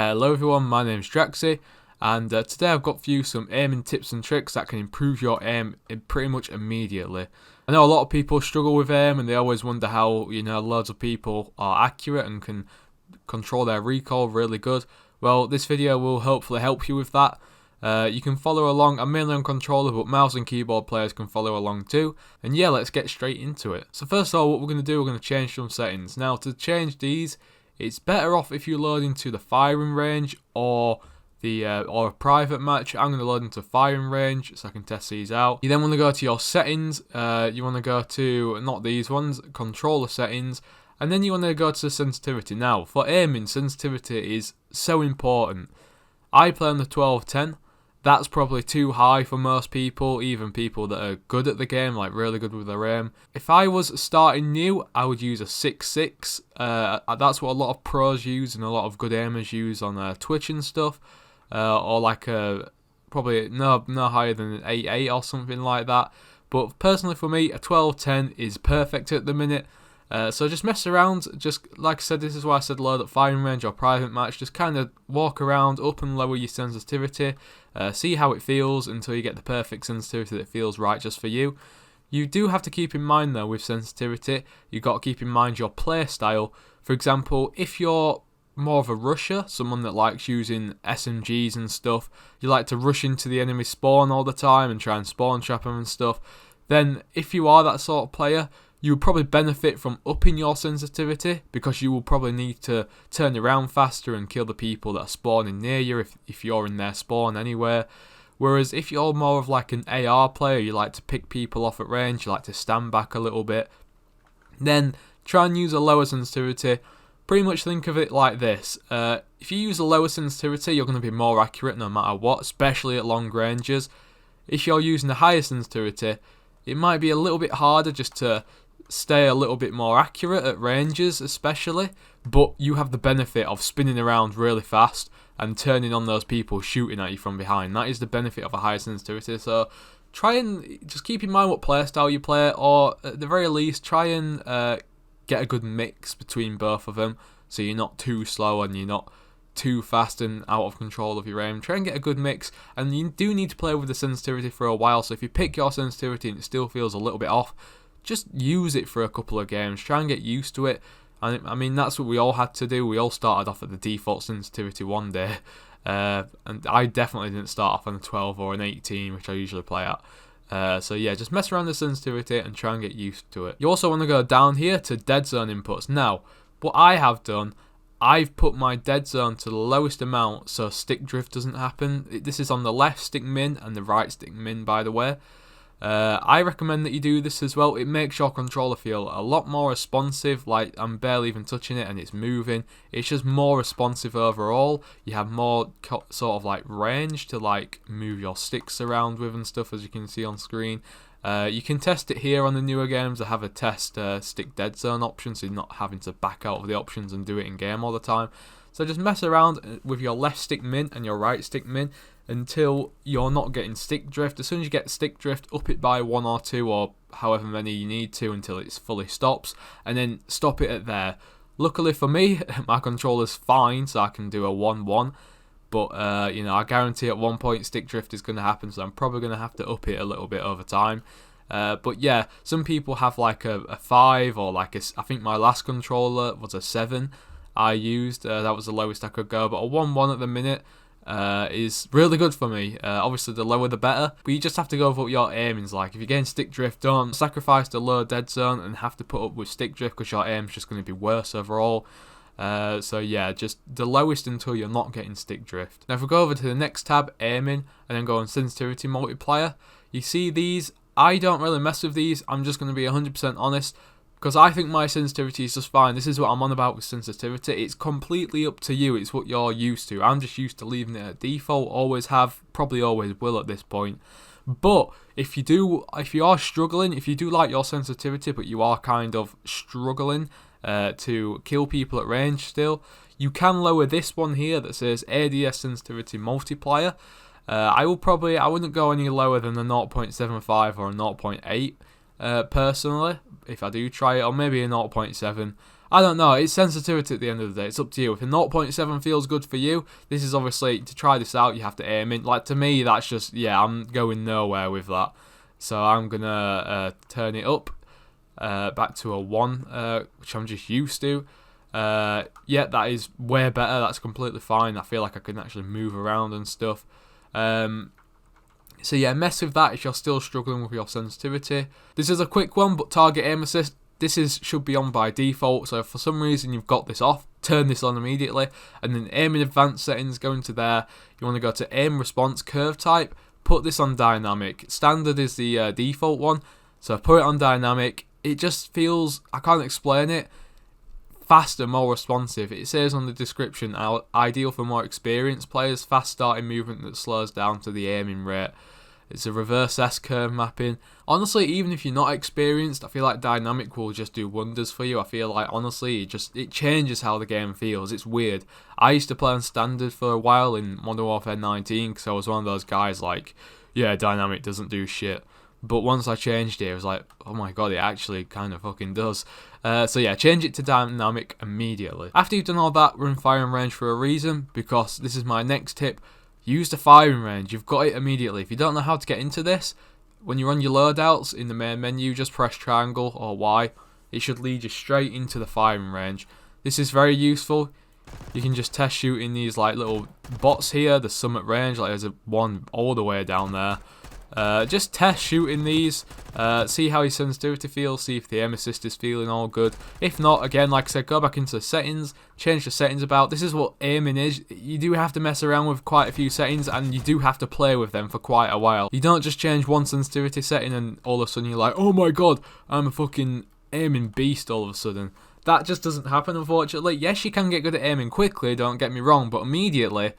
Hello everyone, my name is Draqzy, and today I've got for you some aiming tips and tricks that can improve your aim pretty much immediately. I know a lot of people struggle with aim and they always wonder how, loads of people are accurate and can control their recoil really good. Well, this video will hopefully help you with that. You can follow along. I'm mainly on controller, but mouse and keyboard players can follow along too. And yeah, let's get straight into it. So first of all, what we're going to do, we're going to change some settings. Now to change these, it's better off if you load into the firing range or a private match. I'm going to load into firing range so I can test these out. You then want to go to your settings. You want to go to, not these ones, controller settings. And then you want to go to sensitivity. Now, for aiming, sensitivity is so important. I play on the 1210. That's probably too high for most people, even people that are good at the game, like really good with their aim. If I was starting new, I would use a 6.6. That's what a lot of pros use and a lot of good aimers use on Twitch and stuff. Or like probably no higher than an 8.8 or something like that. But personally for me, a 1210 is perfect at the minute. So just mess around, just like I said, this is why I said load up firing range or private match. Just kind of walk around, up and lower your sensitivity, see how it feels until you get the perfect sensitivity that feels right just for you. You do have to keep in mind though with sensitivity, you've got to keep in mind your play style. For example, if you're more of a rusher, someone that likes using SMGs and stuff, you like to rush into the enemy spawn all the time and try and spawn trap them and stuff, then if you are that sort of player, you will probably benefit from upping your sensitivity because you will probably need to turn around faster and kill the people that are spawning near you if you're in their spawn anywhere. Whereas if you're more of like an AR player, you like to pick people off at range, you like to stand back a little bit, then try and use a lower sensitivity. Pretty much think of it like this. If you use a lower sensitivity, you're going to be more accurate no matter what, especially at long ranges. If you're using a higher sensitivity, it might be a little bit harder just to stay a little bit more accurate at ranges especially, but you have the benefit of spinning around really fast and turning on those people shooting at you from behind. That is the benefit of a higher sensitivity. So try and just keep in mind what playstyle you play, or at the very least try and get a good mix between both of them so you're not too slow and you're not too fast and out of control of your aim. Try and get a good mix, and you do need to play with the sensitivity for a while, so if you pick your sensitivity and it still feels a little bit off, just use it for a couple of games, try and get used to it. And I mean, that's what we all had to do. We all started off at the default sensitivity one day, and I definitely didn't start off on a 12 or an 18, which I usually play at. So yeah, just mess around with the sensitivity and try and get used to it. You also want to go down here to dead zone inputs. Now, what I have done, I've put my dead zone to the lowest amount so stick drift doesn't happen. This is on the left stick min and the right stick min, by the way. I recommend that you do this as well. It makes your controller feel a lot more responsive, like I'm barely even touching it and it's moving. It's just more responsive overall. You have more sort of like range to like move your sticks around with and stuff, as you can see on screen. You can test it here on the newer games. I have a test stick dead zone option, so you're not having to back out of the options and do it in game all the time. So just mess around with your left stick min and your right stick min until you're not getting stick drift. As soon as you get stick drift, up it by 1 or 2 or however many you need to until it fully stops, and then stop it at there. Luckily for me, my controller's fine, so I can do a 1-1. But, I guarantee at one point stick drift is going to happen, so I'm probably going to have to up it a little bit over time. But yeah, some people have like a 5 or like I think my last controller was a 7 I used. That was the lowest I could go, but a 1-1 at the minute is really good for me. Obviously the lower the better, but you just have to go with what your aiming's like. If you're getting stick drift, don't sacrifice the low dead zone and have to put up with stick drift because your aim's just going to be worse overall. So yeah, just the lowest until you're not getting stick drift. Now if we go over to the next tab, aiming, and then go on sensitivity multiplier, you see these, I don't really mess with these. I'm just going to be 100% honest, because I think my sensitivity is just fine. This is what I'm on about with sensitivity. It's completely up to you. It's what you're used to. I'm just used to leaving it at default. Always have, probably always will at this point. But if you are struggling, if you do like your sensitivity, but you are kind of struggling to kill people at range still, you can lower this one here that says ADS sensitivity multiplier. I wouldn't go any lower than a 0.75 or a 0.8 personally, if I do try it, or maybe a 0.7. I don't know, it's sensitivity at the end of the day, it's up to you. If a 0.7 feels good for you, this is obviously, to try this out, you have to aim in. Like, to me, that's just, yeah, I'm going nowhere with that. So I'm going to turn it up back to a 1, which I'm just used to. Yeah, that is way better, that's completely fine. I feel like I can actually move around and stuff. So yeah, mess with that if you're still struggling with your sensitivity. This is a quick one, but target aim assist, should be on by default. So if for some reason you've got this off, turn this on immediately. And then aim in advanced settings, go into there. You want to go to aim response curve type. Put this on dynamic. Standard is the default one. So put it on dynamic. It just feels, I can't explain it, faster, more responsive. It says on the description, ideal for more experienced players, fast starting movement that slows down to the aiming rate. It's a reverse S-curve mapping. Honestly, even if you're not experienced, I feel like dynamic will just do wonders for you. I feel like, honestly, it changes how the game feels. It's weird. I used to play on standard for a while in Modern Warfare 19 because I was one of those guys like, yeah, dynamic doesn't do shit. But once I changed it, I was like, oh my god, it actually kind of fucking does. So yeah, change it to dynamic immediately. After you've done all that, we're in firing range for a reason, because this is my next tip. Use the firing range. You've got it immediately. If you don't know how to get into this, when you're on your loadouts in the main menu, just press triangle or Y. It should lead you straight into the firing range. This is very useful. You can just test shooting these like little bots here. There's some at range, like there's one all the way down there. Just test shooting these, see how your sensitivity feels, see if the aim assist is feeling all good. If not, again, like I said, go back into the settings, change the settings about. This is what aiming is. You do have to mess around with quite a few settings, and you do have to play with them for quite a while. You don't just change one sensitivity setting and all of a sudden you're like, oh my god, I'm a fucking aiming beast all of a sudden. That just doesn't happen, unfortunately. Yes, you can get good at aiming quickly, don't get me wrong, but immediately,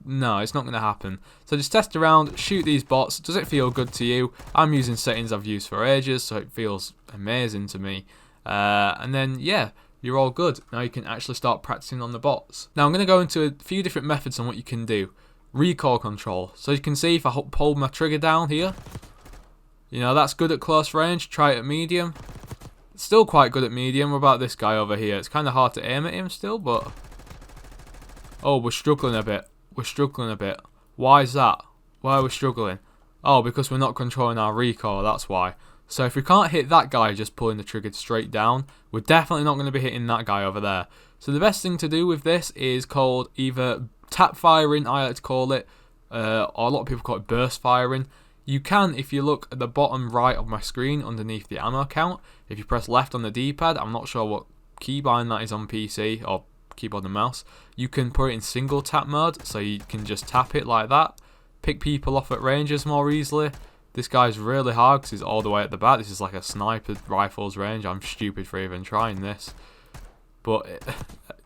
no, it's not going to happen. So just test around, shoot these bots. Does it feel good to you? I'm using settings I've used for ages, so it feels amazing to me. And then, yeah, you're all good. Now you can actually start practicing on the bots. Now I'm going to go into a few different methods on what you can do. Recoil control. So you can see if I hold my trigger down here, you know, that's good at close range. Try it at medium. It's still quite good at medium. What about this guy over here? It's kind of hard to aim at him still, but... oh, we're struggling a bit. We're struggling a bit. Why is that? Why are we struggling? Oh, because we're not controlling our recoil, that's why. So if we can't hit that guy just pulling the trigger straight down, we're definitely not going to be hitting that guy over there. So the best thing to do with this is called either tap firing, I like to call it, or a lot of people call it burst firing. You can, if you look at the bottom right of my screen underneath the ammo count, if you press left on the D-pad, I'm not sure what keybind that is on PC, or keyboard and mouse, you can put it in single tap mode, so you can just tap it like that, pick people off at ranges more easily. This guy's really hard because he's all the way at the back. This is like a sniper rifle's range. I'm stupid for even trying this, but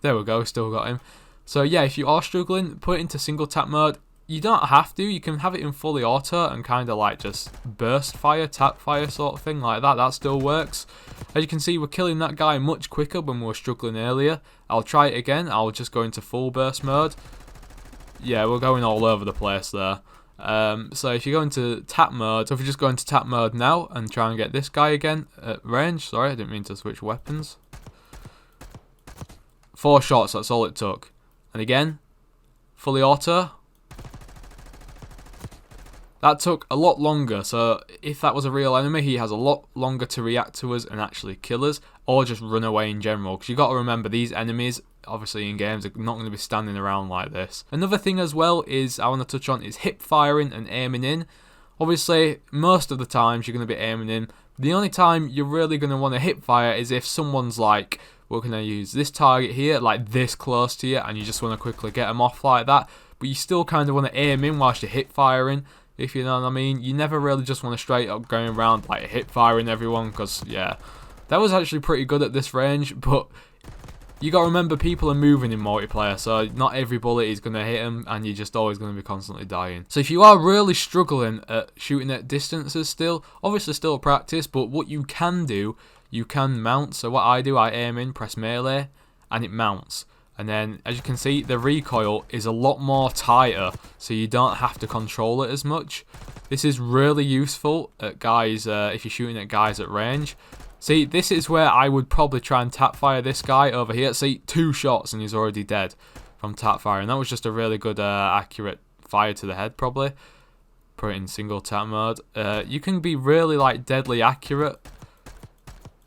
there we go, still got him. So yeah, if you are struggling, put it into single tap mode. You don't have to, you can have it in fully auto and kind of like just burst fire, tap fire sort of thing like that. That still works. As you can see, we're killing that guy much quicker when we were struggling earlier. I'll try it again. I'll just go into full burst mode. Yeah, we're going all over the place there. So if you go into tap mode, so if you just go into tap mode now and try and get this guy again at range. Sorry, I didn't mean to switch weapons. 4 shots, that's all it took. And again, fully auto. That took a lot longer, so if that was a real enemy, he has a lot longer to react to us and actually kill us, or just run away in general, because you got to remember, these enemies, obviously in games, are not going to be standing around like this. Another thing as well is, I want to touch on, is hip firing and aiming in. Obviously, most of the times you're going to be aiming in. The only time you're really going to want to hip fire is if someone's like, we're going to use this target here, like this close to you, and you just want to quickly get them off like that, but you still kind of want to aim in whilst you're hip firing. If you know what I mean, you never really just want to straight up going around like hip firing everyone, because yeah, that was actually pretty good at this range, but you got to remember, people are moving in multiplayer, so not every bullet is going to hit them, and you're just always going to be constantly dying. So if you are really struggling at shooting at distances still, obviously still practice, but what you can do, you can mount. So what I do, I aim in, press melee, and it mounts. And then, as you can see, the recoil is a lot more tighter, so you don't have to control it as much. This is really useful at guys, if you're shooting at guys at range. See, this is where I would probably try and tap fire this guy over here. See, 2 shots and he's already dead from tap fire. And that was just a really good accurate fire to the head probably. Put it in single tap mode. You can be really like deadly accurate.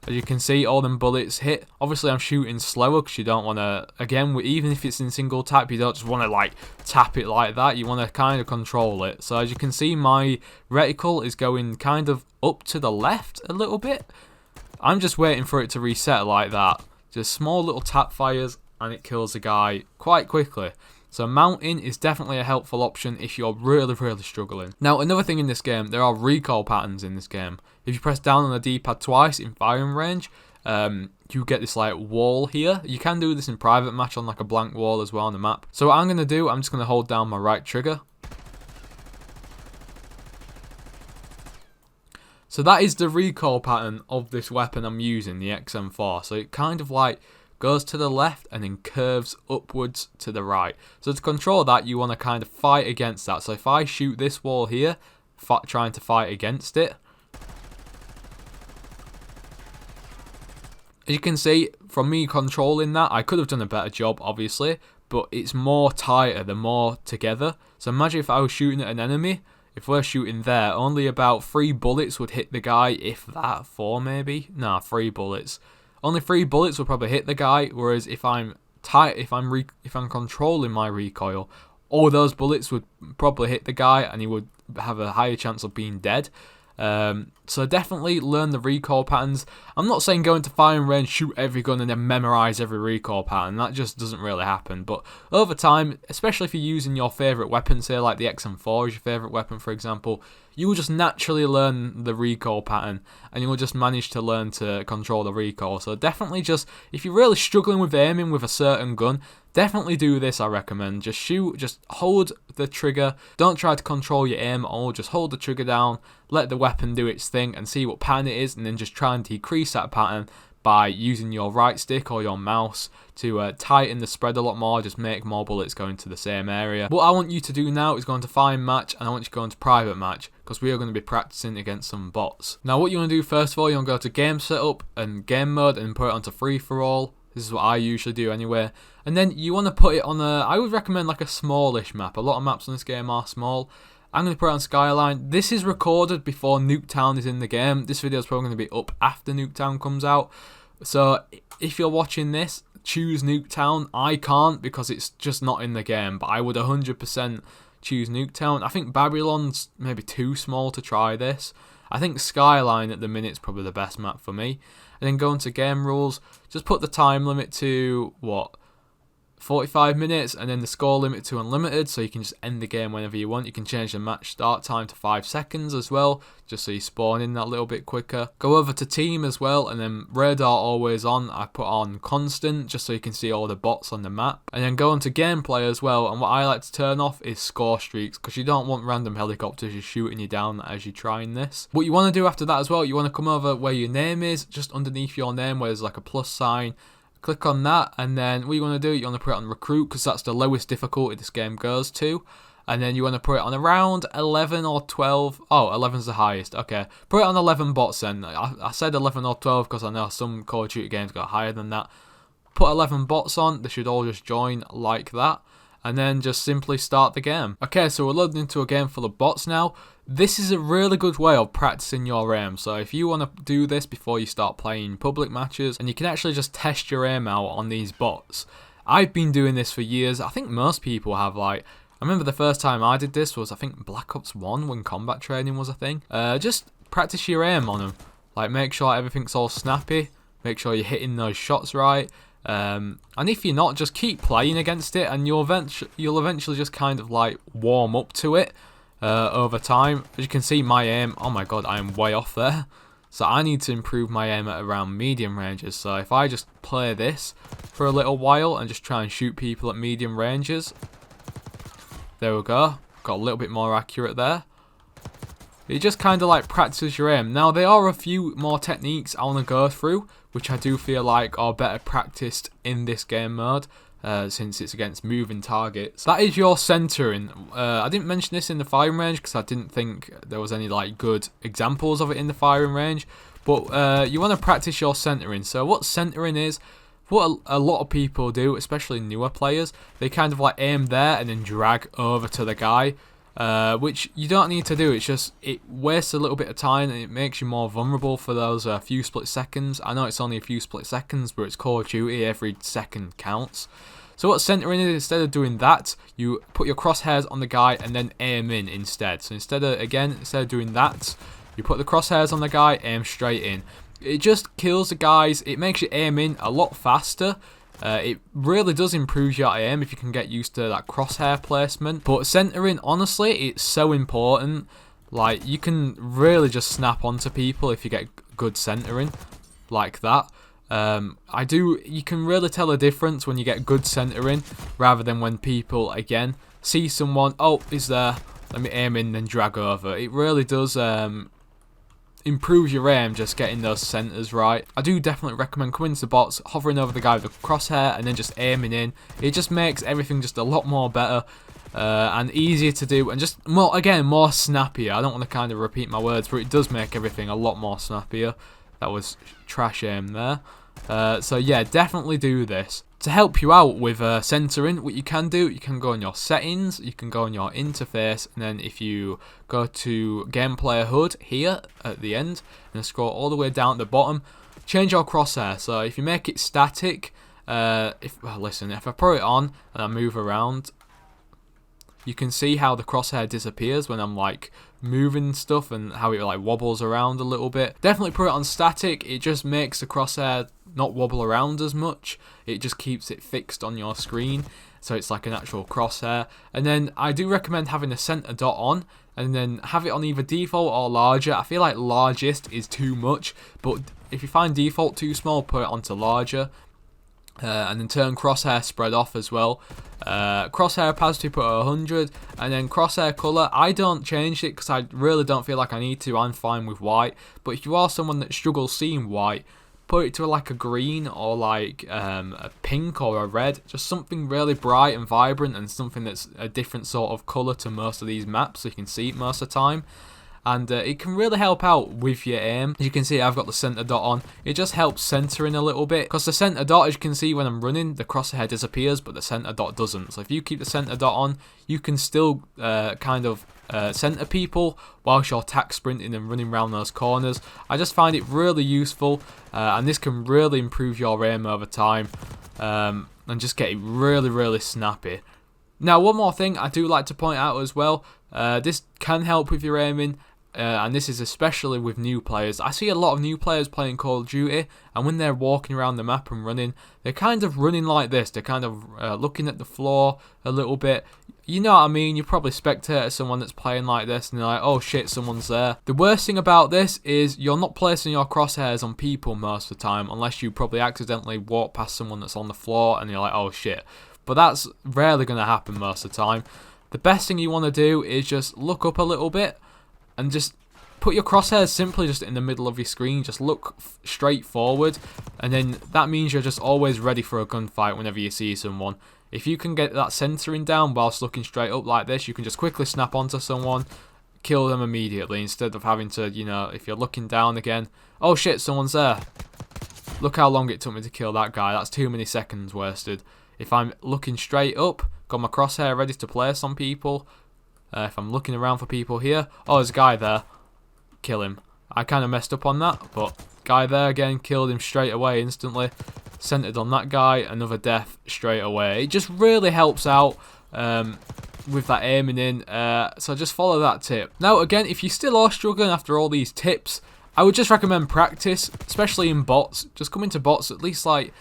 As you can see, all them bullets hit. Obviously, I'm shooting slower because you don't want to, again, even if it's in single tap, you don't just want to like tap it like that. You want to kind of control it. So as you can see, my reticle is going kind of up to the left a little bit. I'm just waiting for it to reset like that. Just small little tap fires and it kills the guy quite quickly. So mounting is definitely a helpful option if you're really, really struggling. Now, another thing in this game, there are recoil patterns in this game. If you press down on the D-pad twice in firing range, you get this like wall here. You can do this in private match on like a blank wall as well on the map. So what I'm going to do, I'm just going to hold down my right trigger. So that is the recoil pattern of this weapon I'm using, the XM4. So it kind of like goes to the left and then curves upwards to the right. So to control that, you want to kind of fight against that. So if I shoot this wall here, trying to fight against it, as you can see, from me controlling that, I could have done a better job, obviously, but it's more tighter, they're more together. So imagine if I was shooting at an enemy, if we're shooting there, only about 3 bullets would hit the guy, if that, 4 maybe? Nah, 3 bullets. Only 3 bullets will probably hit the guy, whereas if I'm controlling my recoil, all those bullets would probably hit the guy and he would have a higher chance of being dead. So definitely learn the recoil patterns. I'm not saying go into firing range, shoot every gun and then memorize every recoil pattern. That just doesn't really happen. But over time, especially if you're using your favourite weapon, say like the XM4 is your favourite weapon for example, you will just naturally learn the recoil pattern and you will just manage to learn to control the recoil. So definitely just, if you're really struggling with aiming with a certain gun, definitely do this, I recommend. Just shoot, just hold the trigger. Don't try to control your aim at all. Just hold the trigger down, let the weapon do its thing and see what pattern it is, and then just try and decrease that pattern by using your right stick or your mouse to tighten the spread a lot more, just make more bullets go into the same area. What I want you to do now is go into firing match, and I want you to go into private match, because we are going to be practicing against some bots. Now what you want to do first of all, you want to go to game setup and game mode and put it onto free for all. This is what I usually do anyway. And then you want to put it on I would recommend like a smallish map. A lot of maps on this game are small. I'm going to put it on Skyline. This is recorded before Nuketown is in the game. This video is probably going to be up after Nuketown comes out. So if you're watching this, choose Nuketown. I can't because it's just not in the game. But I would 100% choose Nuketown. I think Babylon's maybe too small to try this. I think Skyline at the minute is probably the best map for me. And then go into game rules. Just put the time limit to, what, 45 minutes, and then the score limit to unlimited, so you can just end the game whenever you want. You can change the match start time to 5 seconds as well, just so you spawn in that little bit quicker. Go over to team as well, and then radar always on. I put on constant, just so you can see all the bots on the map. And then go into gameplay as well, and what I like to turn off is score streaks, because you don't want random helicopters just shooting you down as you're trying this. What you want to do after that as well, you want to come over where your name is, just underneath your name where there's like a plus sign. Click on that, and then what you want to do, you want to put it on recruit, because that's the lowest difficulty this game goes to. And then you want to put it on around 11 or 12. Oh, 11's the highest. Okay, put it on 11 bots then. I said 11 or 12 because I know some Call of Duty games got higher than that. Put 11 bots on. They should all just join like that. And then just simply start the game. Okay, so we're loading into a game full of bots now. This is a really good way of practicing your aim. So if you want to do this before you start playing public matches, and you can actually just test your aim out on these bots. I've been doing this for years. I think most people have. Like, I remember the first time I did this was, I think, Black Ops 1 when combat training was a thing. Just practice your aim on them. Like, make sure everything's all snappy. Make sure you're hitting those shots right. And if you're not, just keep playing against it, and you'll eventually just kind of like warm up to it over time. As you can see, my aim, oh my god, I am way off there. So I need to improve my aim at around medium ranges. So if I just play this for a little while and just try and shoot people at medium ranges, there we go, got a little bit more accurate there. It just kind of like practices your aim. Now there are a few more techniques I want to go through, which I do feel like are better practiced in this game mode, since it's against moving targets. That is your centering. I didn't mention this in the firing range because I didn't think there was any like good examples of it in the firing range. But But you want to practice your centering. So what centering is, what a lot of people do, especially newer players, they kind of like aim there and then drag over to the guy, which you don't need to do. It's just, it wastes a little bit of time and it makes you more vulnerable for those few split seconds. I know it's only a few split seconds, but it's Call of Duty, every second counts. So what centering is, instead of doing that, you put your crosshairs on the guy and then aim in instead. So instead of doing that, you put the crosshairs on the guy, aim straight in. It just kills the guys. It makes you aim in a lot faster. It really does improve your aim if you can get used to that crosshair placement. But centering, honestly, it's so important. Like, you can really just snap onto people if you get good centering like that. You can really tell a difference when you get good centering rather than when people, again, see someone, oh, he's there, let me aim in and drag over. It really does improve your aim, just getting those centers right. I do definitely recommend coming to the bots, hovering over the guy with the crosshair and then just aiming in. It just makes everything just a lot more better and easier to do, and just more snappier. I don't want to kind of repeat my words, but it does make everything a lot more snappier. That was trash aim there. So yeah, definitely do this. To help you out with centering, what you can do, you can go on your settings, you can go on your interface, and then if you go to gameplay HUD here at the end, and scroll all the way down at the bottom, change your crosshair. So if you make it static, if I put it on and I move around, you can see how the crosshair disappears when I'm like moving stuff and how it like wobbles around a little bit. Definitely put it on static. It just makes the crosshair not wobble around as much. It just keeps it fixed on your screen, so it's like an actual crosshair. And then I do recommend having a center dot on, and then have it on either default or larger. I feel like largest is too much, but if you find default too small, put it onto larger. And then turn crosshair spread off as well. Crosshair opacity put at 100, and then crosshair color, I don't change it because I really don't feel like I need to. I'm fine with white, but if you are someone that struggles seeing white, put it to like a green or like a pink or a red, just something really bright and vibrant, and something that's a different sort of color to most of these maps so you can see it most of the time. And it can really help out with your aim. As you can see, I've got the center dot on. It just helps centering a little bit, because the center dot, as you can see when I'm running, the crosshair disappears, but the center dot doesn't. So if you keep the center dot on, you can still center people whilst you're tack sprinting and running around those corners. I just find it really useful, and this can really improve your aim over time, and just get it really, really snappy. Now, one more thing I do like to point out as well, this can help with your aiming, and this is especially with new players. I see a lot of new players playing Call of Duty, and when they're walking around the map and running, they're kind of running like this. They're kind of looking at the floor a little bit. You know what I mean? You probably spectate someone that's playing like this, and they're like, oh shit, someone's there. The worst thing about this is you're not placing your crosshairs on people most of the time, unless you probably accidentally walk past someone that's on the floor, and you're like, oh shit. But that's rarely going to happen most of the time. The best thing you want to do is just look up a little bit and just put your crosshairs simply just in the middle of your screen. Just look straight forward, and then that means you're just always ready for a gunfight whenever you see someone. If you can get that centering down whilst looking straight up like this, you can just quickly snap onto someone, kill them immediately, instead of having to, you know, if you're looking down again, oh shit, someone's there. Look how long it took me to kill that guy. That's too many seconds wasted. If I'm looking straight up, got my crosshair ready to place on people. If I'm looking around for people here, oh, there's a guy there. Kill him. I kind of messed up on that, but guy there again, killed him straight away instantly. Centered on that guy, another death straight away. It just really helps out with that aiming in, so just follow that tip. Now again, if you still are struggling after all these tips, I would just recommend practice, especially in bots. Just come into bots, at least like,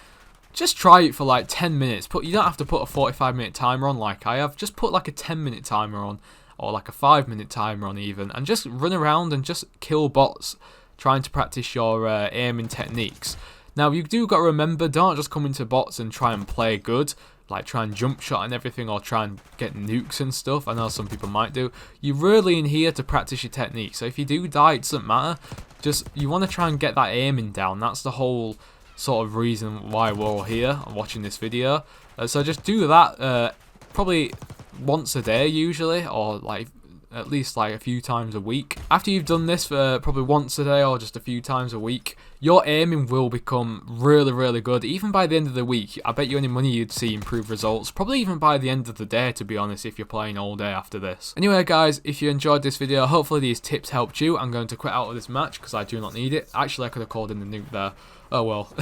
just try it for like 10 minutes. You don't have to put a 45-minute timer on like I have. Just put like a 10-minute timer on, or like a 5-minute timer on even, and just run around and just kill bots, trying to practice your aiming techniques. Now you do got to remember, don't just come into bots and try and play good, like try and jump shot and everything, or try and get nukes and stuff. I know some people might do. You're really in here to practice your technique. So if you do die, it doesn't matter. Just, you want to try and get that aiming down. That's the whole sort of reason why we're all here and watching this video. So just do that probably once a day usually, or like at least like a few times a week. After you've done this for probably once a day or just a few times a week, your aiming will become really good. Even by the end of the week, I bet you any money you'd see improved results. Probably even by the end of the day, to be honest, if you're playing all day after this. Anyway guys, if you enjoyed this video, hopefully these tips helped you. I'm going to quit out of this match because I do not need it. Actually, I could have called in the nuke there. Oh well.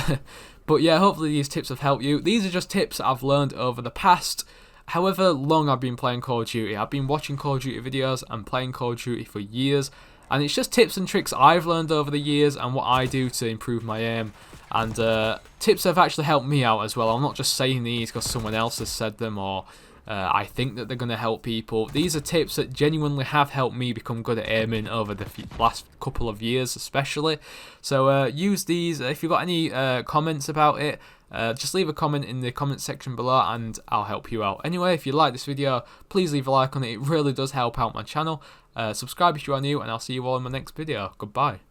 But yeah, hopefully these tips have helped you. These are just tips I've learned over the past however long I've been playing Call of Duty. I've been watching Call of Duty videos and playing Call of Duty for years, and it's just tips and tricks I've learned over the years and what I do to improve my aim. And tips that have actually helped me out as well. I'm not just saying these because someone else has said them or I think that they're going to help people. These are tips that genuinely have helped me become good at aiming over the last couple of years especially. So use these. If you've got any comments about it, just leave a comment in the comment section below and I'll help you out. Anyway, if you like this video, please leave a like on it. It really does help out my channel. Subscribe if you are new, and I'll see you all in my next video. Goodbye.